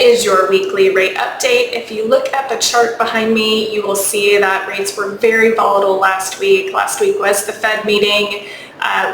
is your weekly rate update. If you look at the chart behind me, you will see that rates were very volatile last week. Last week was the Fed meeting.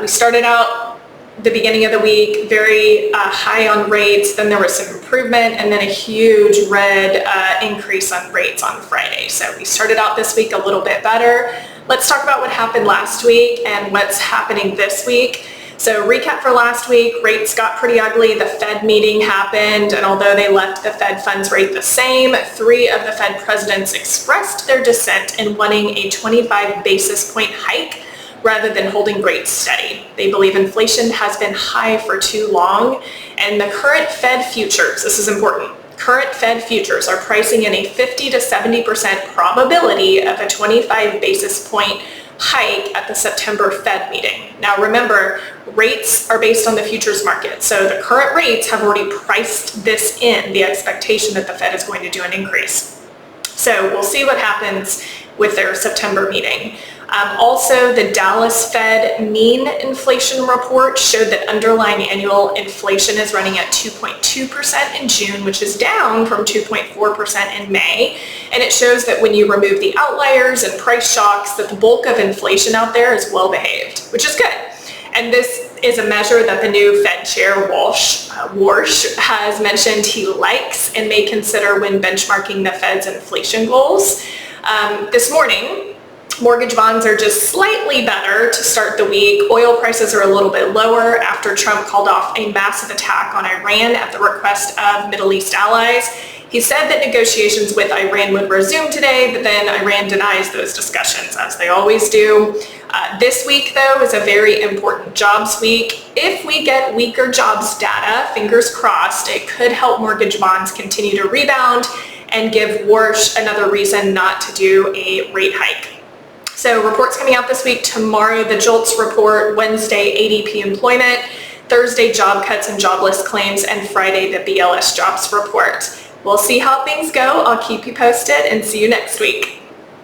We started out the beginning of the week very high on rates, then there was some improvement, and then a huge red increase on rates on Friday. So we started out this week a little bit better. Let's talk about what happened last week and what's happening this week. So recap for last week, rates got pretty ugly. The Fed meeting happened, and although they left the Fed funds rate the same, 3 of the Fed presidents expressed their dissent in wanting a 25 basis point hike rather than holding rates steady. They believe inflation has been high for too long, and the current Fed futures, this is important, current Fed futures are pricing in a 50 to 70% probability of a 25 basis point hike at the September Fed meeting. Now remember, rates are based on the futures market, so the current rates have already priced this in, the expectation that the Fed is going to do an increase. So we'll see what happens with their September meeting. Also, the Dallas Fed mean inflation report showed that underlying annual inflation is running at 2.2% in June, which is down from 2.4% in May. And it shows that when you remove the outliers and price shocks, that the bulk of inflation out there is well behaved, which is good. And this is a measure that the new Fed Chair Warsh has mentioned he likes and may consider when benchmarking the Fed's inflation goals. This morning, mortgage bonds are just slightly better to start the week. Oil prices are a little bit lower after Trump called off a massive attack on Iran at the request of Middle East allies. He said that negotiations with Iran would resume today, but then Iran denies those discussions, as they always do. This week, though, is a very important jobs week. If we get weaker jobs data, fingers crossed, it could help mortgage bonds continue to rebound and give Warsh another reason not to do a rate hike. So reports coming out this week: tomorrow the JOLTS report, Wednesday ADP employment, Thursday job cuts and jobless claims, and Friday the BLS jobs report. We'll see how things go. I'll keep you posted and see you next week.